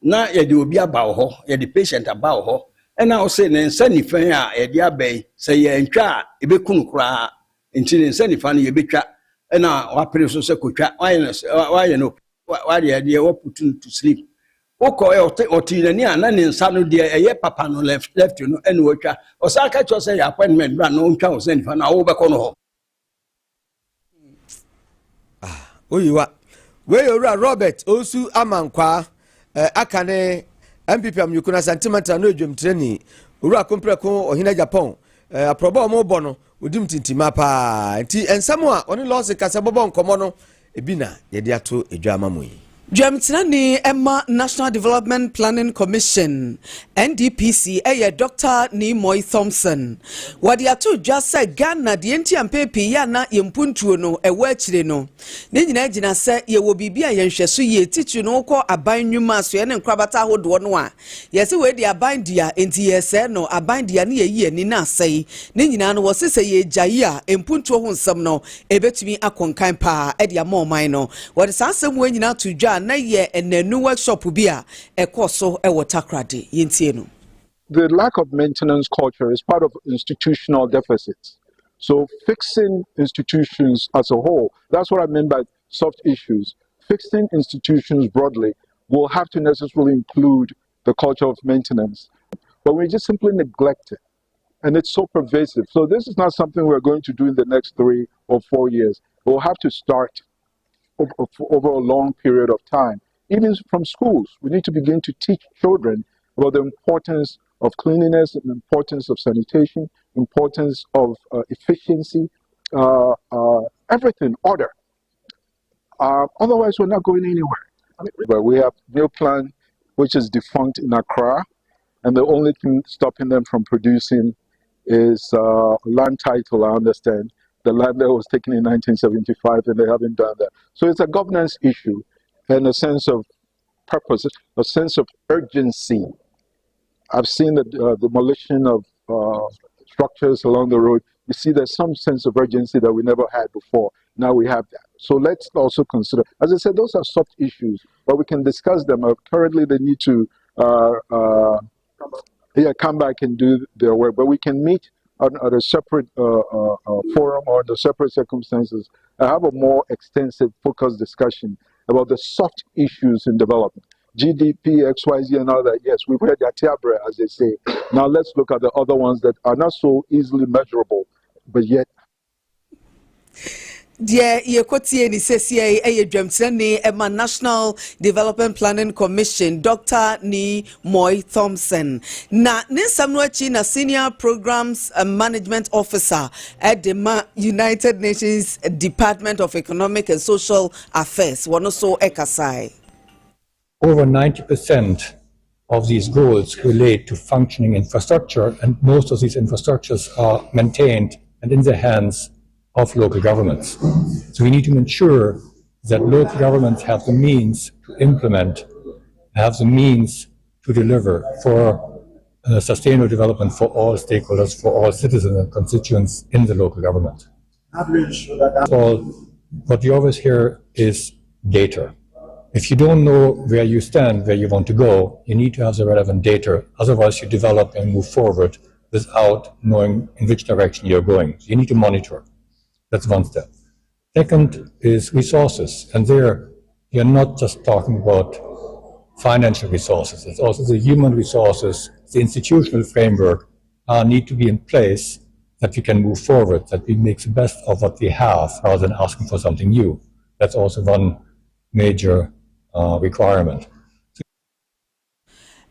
na ye de obi aba ho ye de patient aba ho e na o say ne nsa nifa a ye de abai say ye ntwa a ebekunu kura nti ne nsa nifa no ye betwa e na wa pere so se kotwa wa ye no wa de wo put to sleep. Oko otinani ana ne nsa no de eye papa no left no ene wotwa osaka cho say appointment bra no ntwa o send fa na wo be ko no ho oyiwa we owura Robert Osu Amankwa akane MPP amyukuna sentimental no dwemtreni owura kompreko ohina Japan aproba mo bo no odim tintima pa nti ensamo a oni Lawson kase bobo nkomo no ebina ye de ato edwama moyi. Jamtinani Emma National Development Planning Commission NDPC Dr. Nimoy Thompson wadi atu just say Ghana the NTMPP ya na yempuntuo no ewachire no ne nyina gina se ye wo bibia yenhweso ye titu no kɔ aban nwuma so ye ne nkrabata hodo no a yesi we di aban dia enti yese no aban dia ne ye ani na asai ne nyina no wose ye gyayi a empuntuo ho nsɛm no ebetumi akonkan pa e dia moman no wadi sansɛm we nyina to dwa na ye enanu workshop bi a ekoso e wotakrade yentie no. The lack of maintenance culture is part of institutional deficits. So fixing institutions as a whole, that's what I meant by soft issues. Fixing institutions broadly will have to necessarily include the culture of maintenance. But we just simply neglect it. And it's so pervasive. So this is not something we're going to do in the next 3 or 4 years. We'll have to start over a long period of time. Even from schools, we need to begin to teach children about the importance of cleanliness, the importance of sanitation, importance of efficiency, everything, order. Otherwise, we're not going anywhere. But we have Meal Plan, which is defunct in Accra, and the only thing stopping them from producing is land title, I understand. The land that was taken in 1975, and they haven't done that. So it's a governance issue and a sense of purpose, a sense of urgency. I've seen the demolition of structures along the road you see there's some sense of urgency that we never had before. Now we have that. So let's also consider, as I said, those are soft issues, but we can discuss them. Currently, they need to come back and do their work, but we can meet at a separate forum or under separate circumstances and have a more extensive, focused discussion about the soft issues in development. GDP, XYZ, and all that. Yes, we've heard that tiabre, as they say. Now let's look at the other ones that are not so easily measurable, but yet. Dear Yekotie ni CCA Dwemtrani Emma National Development Planning Commission Dr. Ni Moy Thompson na Ninsamnochi na Senior Programs Management Officer at the United Nations Department of Economic and Social Affairs Wanoso Ekasai. Over 90% of these goals relate to functioning infrastructure, and most of these infrastructures are maintained and in the hands of local governments. So we need to ensure that local governments have the means to implement, have the means to deliver for sustainable development for all stakeholders, for all citizens and constituents in the local government. So what you always hear is data. If you don't know where you stand, where you want to go, you need to have the relevant data. Otherwise, you develop and move forward without knowing in which direction you're going. You need to monitor. That's one step. Second is resources. And there, you're not just talking about financial resources. It's also the human resources, the institutional framework need to be in place that we can move forward, that we make the best of what we have rather than asking for something new. That's also one major requirement.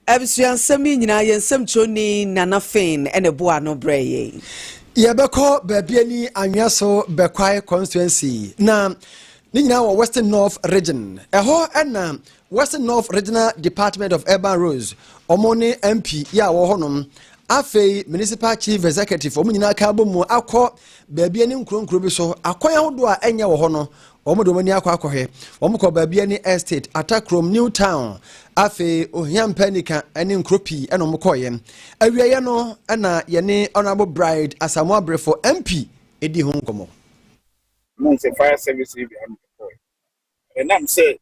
Absuansami nyina yensem choni nanafin ene boa no breye. Yabeko babiani anyaso bekwai constituency na ninyina wo Western North region eho na Western North Regional Department of Urban Roads omoni MP ya wo honom afei municipal chief executive omunyina ka bomu akọ babiani nkronkro bi so akwan hodo a enya wo hono omodomani akwakohe omukọ babiani estate Atakrom New Town afe ohiam panika ene nkropi ene omukoye awieye no na yene honorable bride Asamoah Brefo MP edi ho nkomo no say fire service be am and am say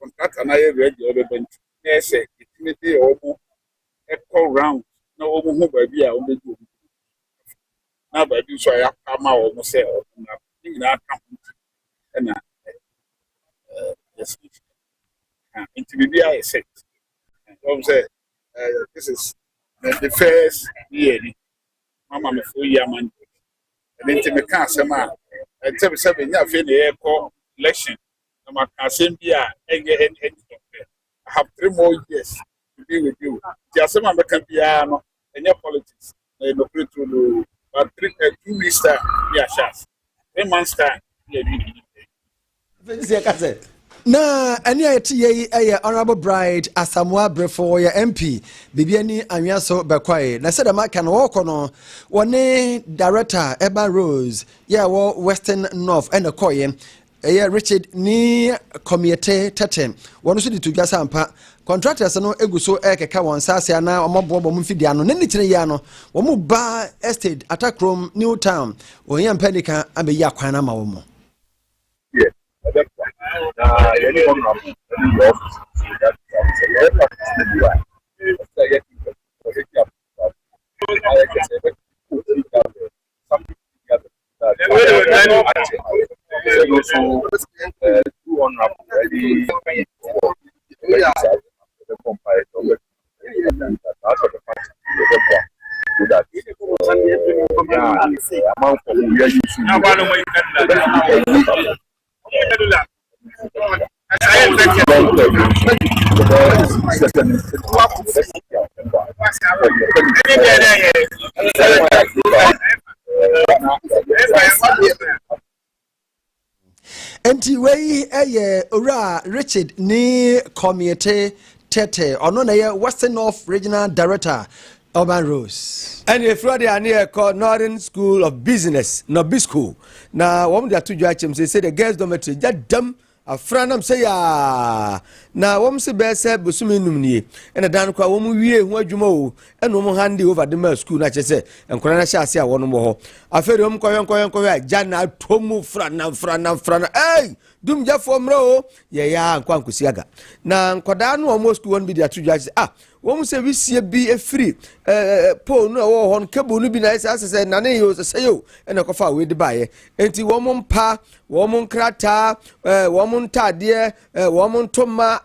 contract na ye ready obebent na say itimete omo echo round na omo hu baabi a obedu na baabi so ya kama omo say na nyina aka na yes into the BI set. This is the first year. Mama me 4 year man. And then me can say ma. And tell me something. You feel the election. I can send you I have 3 more years to be with you. Just some me can be and your politics. No pray to but 2 weeks time. Yeah, chance. 3 months time. Yeah, na ani ayeti honorable bride Asamoah Brefo ya MP bibiani anyaso bekwai na said maka no woko no wone director Urban Roads ya wo Western North and koye Richard ni committee tete wono so ditugya sampa contractors no eguso ekeka won sase na omobobo mfidi ano ne nikyire ya no wo mu ba estate Atakrom New Town ohia panika abeyi akwan na ma wo mo anyone from the office Enti wei ora Richard ni committee tete ono na ye Western North Regional Director Urban Roads. And if Friday are near called Northern School of Business, no B school. Now, one of the two judges say the girls' dormitory, that dumb afranam say ya na wom se be se busumi num nie ena dan kwa wom wie hu adwuma o ena wom hande over the middle school na chese enkora na sha ase a wono mo ho aferi wom koyen jana tomu frana dum jafo mro ye ya nkwa nkusiaga na nkoda no wom school won bi dia tudwa wom se wisie bi efiri po no wo hon kebo no bi na se na ne yo se yo ena kofa we de baye enti wom mpa wom nkrata wom ntade wom ntoma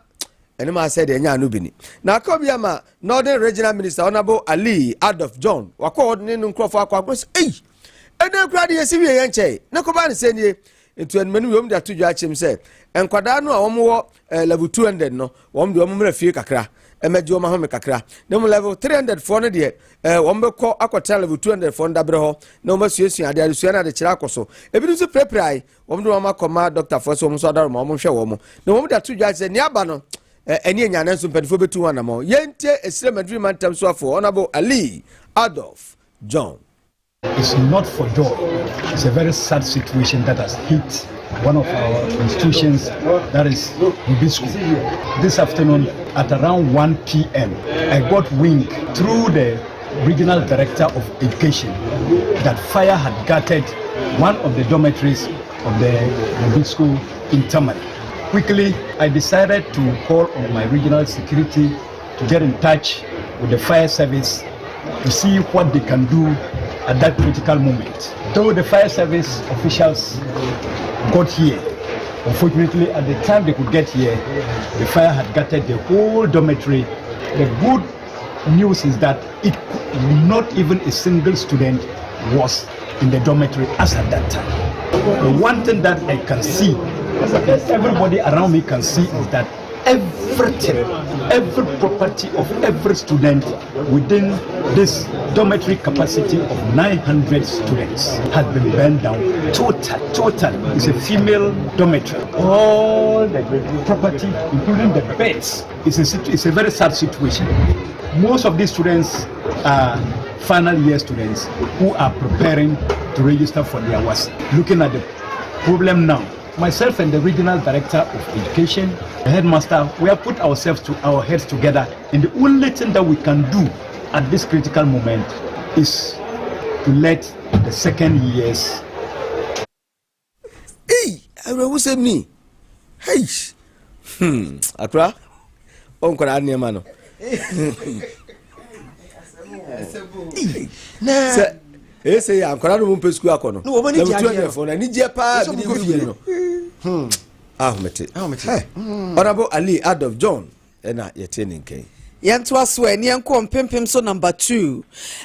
ene ma said enya no bini na kobiama Northern Regional Minister Honorable Ali Adolf John wako ne nkrofo akwa ene krade yesi wie yenche ne ko ba ne senie etu enmenu wom da tudwa achim se enkwada no a wom wo level 200 no wom de wom mra fie kakra emeji wom ahome kakra ne mo level 300 for ne de wom be ko akota level 200 for ndabre ho na wom asuesu ade asuesu na de kira akoso ebiru so preprai wom de wom akoma doctor for so wom so adaro wom hwe wom na wom da tudwa achim ne aba no eni enyane nso mpedifo betu wana mo yentie esire madri mantam so afo Honorable Ali Adolf John. It's not for joy. It's a very sad situation that has hit one of our institutions, that is Ubisku. This afternoon at around 1 p.m. I got wind through the regional director of education that fire had gutted one of the dormitories of the Ubisku in Tamale. Quickly, I decided to call on my regional security to get in touch with the fire service to see what they can do at that critical moment. Though the fire service officials got here, unfortunately at the time they could get here, the fire had gutted the whole dormitory. The good news is that not even a single student was in the dormitory as at that time. The one thing that I can see, everybody around me can see, is that everything, every property of every student within this dormitory capacity of 900 students has been burned down. Total is a female dormitory. All the property, including the beds, it's a very sad situation. Most of these students are final year students who are preparing to register for their WASI. Looking at the problem now, myself and the regional director of education, the headmaster, we have put our heads together, and the only thing that we can do at this critical moment is to let the second years. Hey, I will say me. Hey, Akra, Uncle Mano. Nah. Say I'm going to go school. No, when you phone, I need your pa. Honorable Ali Adolf John, and you're turning K. Yantua swe ni enko mpempem so number 2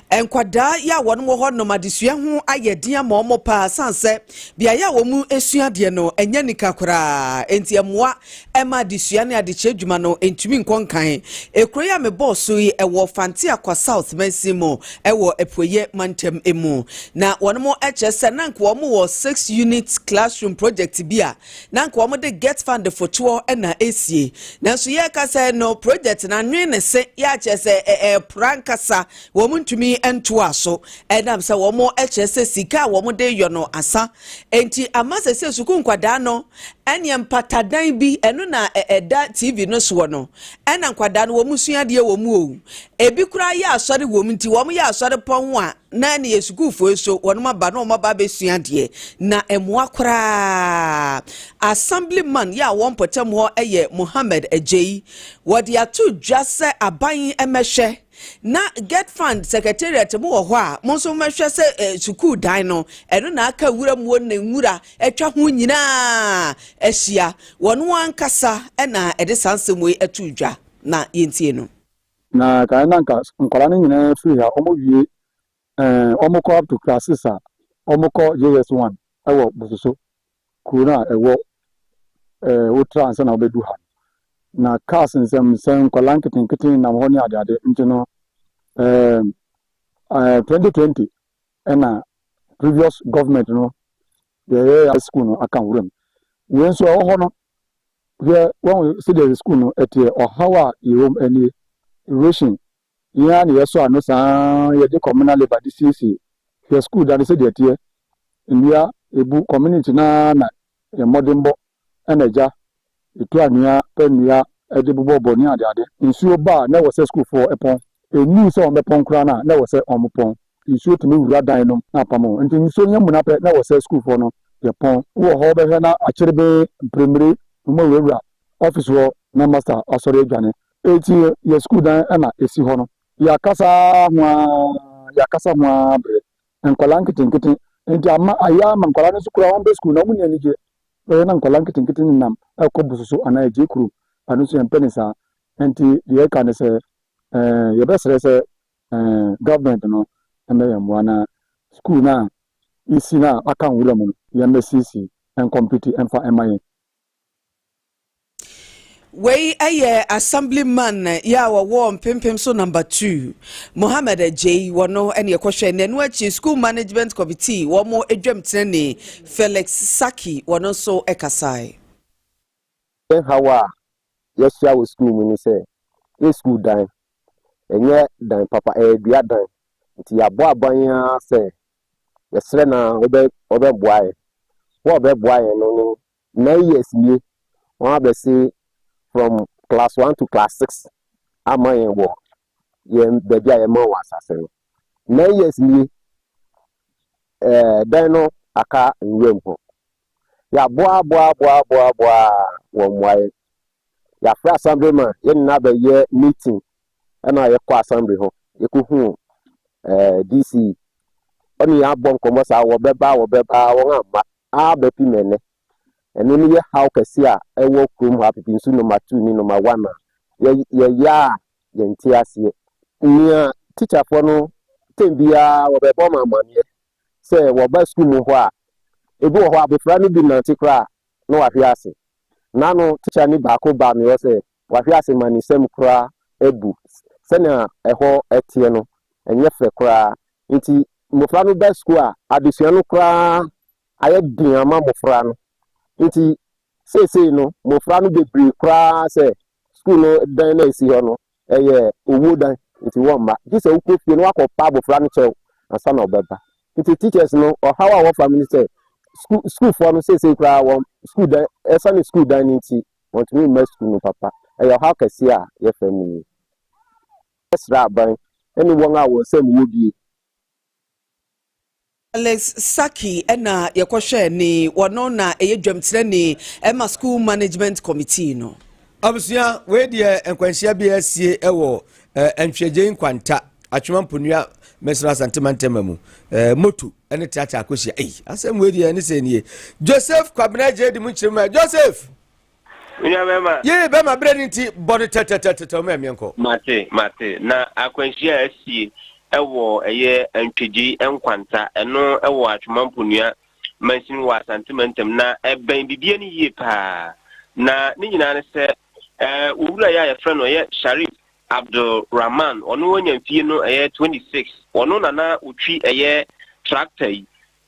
enkwada ya won mo ho no madesua hu ayedin ama omo pa sanse bia ya wo mu esua de no enya nikakora enti amoa ema desua ne ade chedwuma no entumi nkonkan ekro ya me boss yi ewo fante akwa south mansimo ewo epoye mantem emu na won mo hs na nko mo wo 6 unit classroom project bia na nko mo de get fund for tour na esie na so ye ka say no project na nwe se ya chese prankasa wo muntumi ento aso edam se wo mo hs sika wo mo de yo no asa enti amase se suku nkwada no ene empatadan bi eno na eda tv no so no ena nkwada no wo musua de wo mu o ebi kura ya asori wo mti wo mo ya asori pon a na ne yesuku fo so wo no maba no maba be sua de na emoa kura assemblyman ya won potem ho eye Mohammed Ejei wo de atu dwase aban emehwe na get fund secretariat mo wo ho a mo so mehwe se suku dan no eno na aka wura mu na nwura etwa ho nyina ehia wono ankasa na ede sansemo atu dwa na yentie no na ka na nka nkwara ne nyina free ha omo wie omo ko up to classes a omo ko JS1 ewo bososo kuna ewo wo trans na obedu ha na cars nsem kwala nkitin na ho ne ade ntino 2020 na previous government no the school no aka wuram we nso ho no we won see the school no etie ohawa irom any erosion ya na yeso ano saa ye de communal labor DCC the school that say the etie ndia ebu community na ye modern bo enaja etu anua penua e de bobo boni ade nsuo ba na wo se school for epon enu so on bepon kra na wo se omopon nsuo tumi wura dan no na pamo nti nsuo nyamuna pe na wo se school for no ye pon wo ho be na akyerebe primary mo wura office wo na master asori adwane eti ye school dan na esi ho no ya kasa mwa bre nkola nkitinkitin nti ama aya ma nkola no sukura on be school na munya ni je na nkola nkitinkitin nam akobususu ana eje kuru anu so empenisa nti ye ka ne se ye besere se government no emeye mwana school na isi na aka nwura mu ye mesisi en compete enfa emaye Wey aye assemblyman ya wo mpempem so number 2 Mohammed J wono ene yekohwe ne no achi school management committee wo mo edwam tene Felix Saki wono so ekasai hawa yesia wo school mu ni se e school dan enye dan papa dua dan nti ya bo abanya se yesre na obe boaye wo be boaye no 9 years ni won be say from class 1 to class 6 amaye wo ye baby aye ma wa asase 9 years ni dan no aka nwempo ya boa wo mwaye ya fra assemblyman ye na be ye meeting na ye kwa assembly ho ye ku hu DC oni ya bon komo sa wo beba won amma be pi mene eno ni ye how kesi a ewo krom ha pipi nsu number 2 ni number 1 ya nti ase nia teacher for no tembia wo beba ma amane se wo ba school mu ho a ebi wo ho abofra ni bi na tikra no wa hwe ase nano teacher ni ba ko ba me wo se wa hwe ase mani sem kra ebu se na eho etie no enye fe kra nti mofra no ba school a adesua no kra aye din ama mofra no nti say no mofra no bebre kra se school no dan na esi ho no eye owo dan nti wo ma ji se ukwo fie no akọpa mofra no chew asa na obeba nti teachers no or how our family say school for no say kra wo school dan esa ni school dan nti want me ma school no papa eye how kesi a ye family esra ban eni won a wo sem wo bi Alex Saki ena yekohwe ni wono na eyedwamtire ni ema school management committee no abusia we de enkwanhia bi asie ewo entweje nkwanta atwemamponua mesra santimantemamu motu ene tiacha akohia asem we de ne senie Joseph Kwabena je di munchirima Joseph Unya bema ye bema breniti body tete me mienko mate na akwanhia asie ewo eye entweji enkwanta eno ewo atwemamponua mansin wa santimentem na eben bibie ni ye pa na ni nyina ne se owura ya friend no ye Sharif Abdulrahman ono wonya mfie no eye 26 ono na utwi eye tractor yi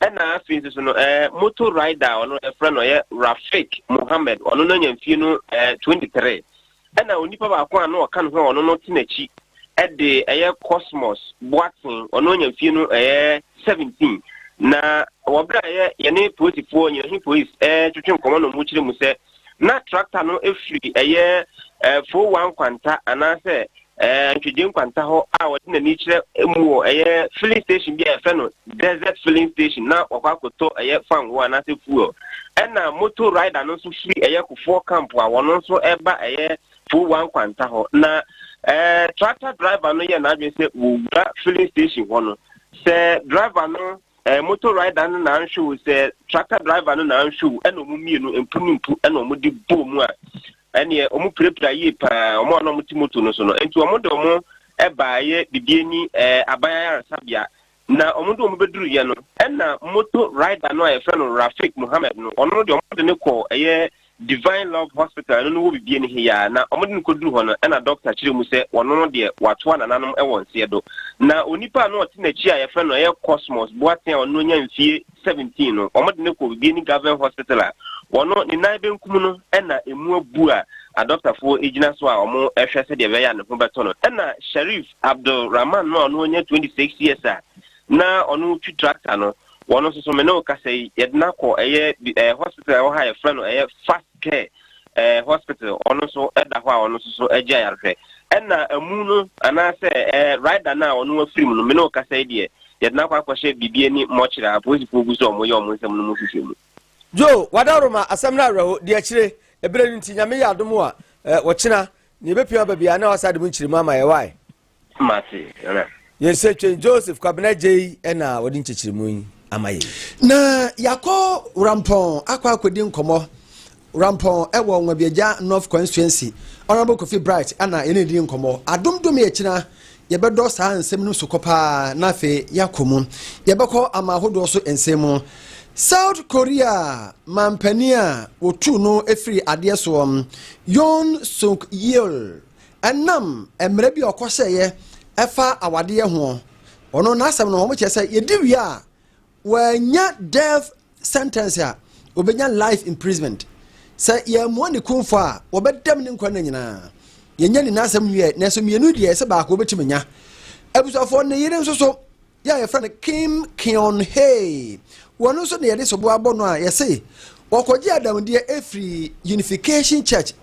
ena afin so no motor rider ono friend no ye Rafik Muhammad ono no nya mfie no 23 ena onipa ba kwa no ka no ono no tinachi ede eye Cosmos Boatin ono nya mfie no 17 na wabra ye ne police nya police twetwe nkomo no mu kire mu se na tractor no efiri eye 41 kwanta anase ntwedin kwanta ho a wodi na ni kire emu eye filling station bi efe no desert filling station na wakwakoto eye fan ho anase fuel ena motor rider no so firi eye kufo camp a wono so eba eye 41 kwanta ho na tractor driver no ye na adwen se wo filling station ho no se driver no motor rider no na anshow se tractor driver no na anshow ena omumienu empunumpu ena omudi bomu a ene omu prepare yi pa omo na omuti motor no so no enti omo de omo eba ye bibieni abaya sabia na omo de omo beduru ye no ena motor rider no e friend Rafik Muhammad no ono de omo de ne ko eye Divine Love Hospital no wo bibieni hiya na omo de ne ko duru ho no ena doctor kire mu se ono no de wato ananom e won se do na onipa no otinachi a ye friend no eye Cosmos Boatin ono nya mfie 17 no omo de ne ko bibieni Government Hospital a wono ni naibe nkum no ena emu abu a adoptafo ejina so a omo ehwese de be ya ne ho beto no ena Sharif Abdulrahman no ono nya 26 years a na ono twi tractor no wono so me no ka sei yedna ko eye hospital wo ha ye friend no eye fast care hospital ono so eda ho a ono so eje yarhwe enna amu no ana se rider na ono afrim no me no ka say de ye na kwa kwahye bibie ni mochira aposifo gu so omoye omonsem no musufemu jo wadaroma asamna raho de akire ebere nti nyame ya adom a wochina ne bepia babia na wasade mu nchirimu ama ye wai mati na yese twen Joseph Kwabena Jay na wodi nchirimu yi amaye na yakọ rampon akwa akodi nkomo rampon ewo nwabiaja North constituency honorable Kofi Bright ana enedi nkomo adomdom ye kina yebedo saa nsem no sokopa na fe yakomu yebekọ amahodo so ensemu South Korea mampania wotu no efiri ade so Yoon Suk Yeol enam emre bi okoseye efa awade ye ho ono na asem no ho chese yedi a wanya death sentence ya obenya life imprisonment say ye mo ne kunfa obedam ne nkwa na nyina yenya ni nasem wie na so mienu die se ba ko betimenya abusafo ne yire nsoso ya ye friend Kim Keon Hey wono so ne yede so bo abono a ye se okoje adam die efri Unification Church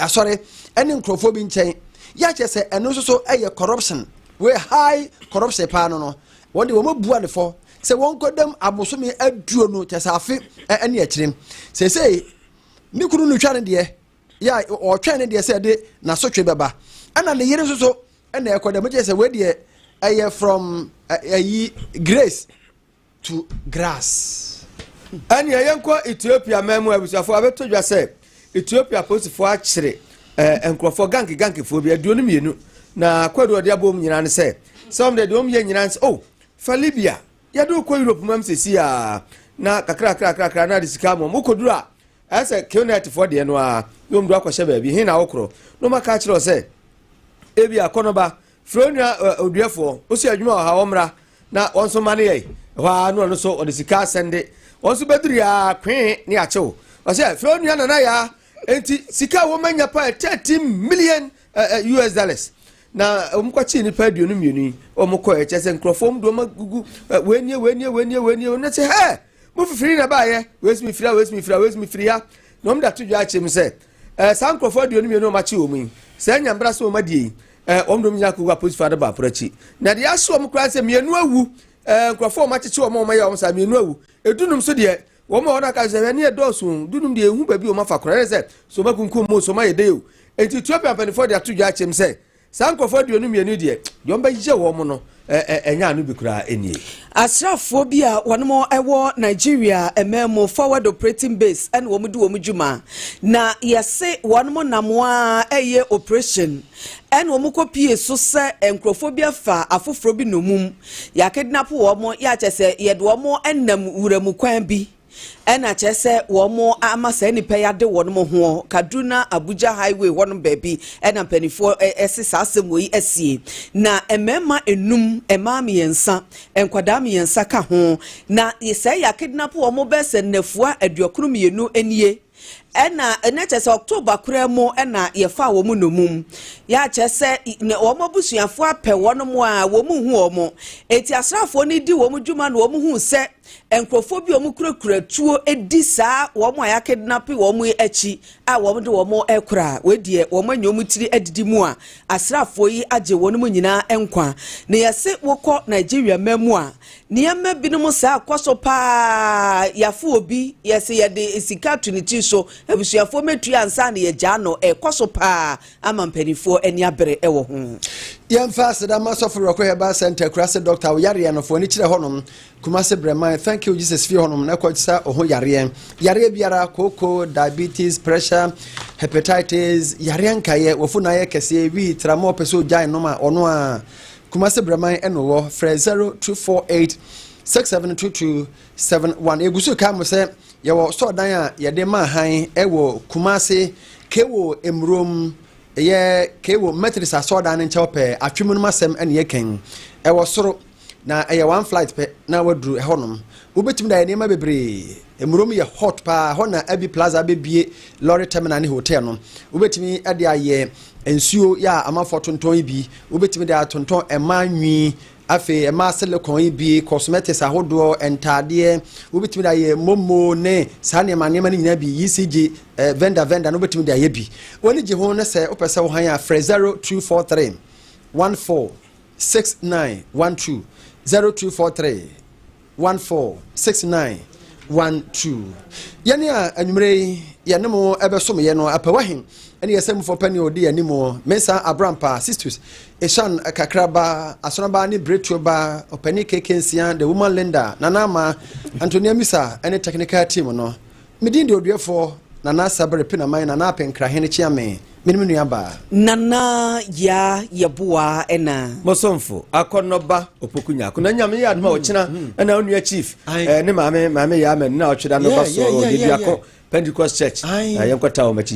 sorry any nkrofo bi nchen ya chese eno so eye corruption we high corruption pa no won de wo mabua ne fo se won kodam abosome aduo no tesafe ene akirem se ni kunu no twane de ya o twane de se de na so twe beba ana ne yire so ene ekodam je se we de aye from grace to grass ani ayenko Ethiopia memu abusafo abeto dwa se Ethiopia posifo akire enkrofo ganki fo bi aduo no mienu na kwado de abom nyina ne se some de dom ye nyina oh fa Libya ya do ko Europe mam sesi a na kakra na disika mo koduru a ase Kenneth for de no a dom do akwhye ba bi hin na wokro no maka kire se ebi akonoba fronia oduafo osi adwuma ha omra na onso mane ye wa no so odisika sende onso beduru ya kwen ni achew ose fronia na ya enti sika wo manya pa 30 million US dollars na omkwachi ni pa aduonu mienu omkọ echese nkrofom do magugu wenie na se he mo fifiri na ba ye wesmi firi ya no mda tudwa achem se san nkrofo aduonu mienu machi omu se nyambra so madie omdom nya ko aposi fada ba prachi na de aso omkra se mienu awu nkrofo machichi omo ya omsa mienu awu edunum so de womo ona ka se ne dosun dunum de ehu ba bi o mafa kora se so makunkum mo so mayedeo enti Ethiopia penifo de atudwa achem se sankofo aduonu mienu de yomba je wo mo no enya anu bi kura enie asrafo bi a wono ewo Nigeria ememo forward operating base and wo mudu wo mujuma na yese wono namoa eye operation en wo mukopie so se enkrofo bi afa afoforo bi nomum ya kidnap wo mo ya chese ye de wo mo enam wuramu kwan bi ena chese wo mo amasa nipa ya de wo no ho Kaduna Abuja highway wono baby ena penifo esisa asemo yi asie na emema enum emami yensa enkwada mi yensa ka ho na yese ya kidnap wo mo bese nafua aduokuru mienu enie ena chese October kuremo ena yefa wo mu nomum ya chese wo mo busuafo apɛ wo no mo a wo mu hu wo mo eti asrafo ni di wo mu dwuma no wo mu hu se enkrofo bi omukurakura tuo edi saa wo mo aya kidnap wo mo achi a wo mo de wo mo ekura we die wo mo anyom tiri adidi mu a asrafo yi age wo no mu nyina enkwa na yese wokọ Nigeria memu a niam binom saa kwaso pa yafo obi yese yede esika tuniti so abusuafo metua ansa na ye gya no kwaso pa amampanifo ani abere ewo ho yemfa seda masofu rokwe ba center krase doctor yare anofo ni kire honom kumase brema thank you Jesus fi honom na kwatsa oho yare biara koko diabetes pressure hepatitis yare nkaye wofu na ye kese wi tramo peso jai no ma ono a kumase brema enowo fre 0248 672271 egusu ka mo se ye wo so dan a ye de ma han ewo kumase kewo emrom ye kewo metris asoda ne nchepe atwemu no masem ene ye ken e wo soro na ye one flight pe na wadru honom wobetim da ye ma bebre emurom ye hot pa hona abi plaza bebie lorry terminal ne hotel no wobetimi ade aye ensuo ya amafo tonton bi wobetimi da tonton emanwi afi ema silicon yi bi cosmetics ahodo entade wobetimi da ye momo ne sane manema ne nyina bi ECG vendor no betimi da ye bi woni je ho ne se opese wo han ya 0243 146912 0243 146912 yani a anwumre ye ne mo ebesom ye no apawahin ene yesem for pani odi animo mensa abrampa sisters eshan kakraba asonaba ni bretuba opani kekensia the woman lender nanama Antonia Misa ene technical team no medin de oduefo nana sabere pina man nana penkra hene chiame minimunu yaba nana ya yeboa ena mosomfo akonoba opokunya kuna nyame ya aduma ochina ena onua chief ne maame ya men na ochida no baso odi akọ Pentecost Church. Ayenkwata o machi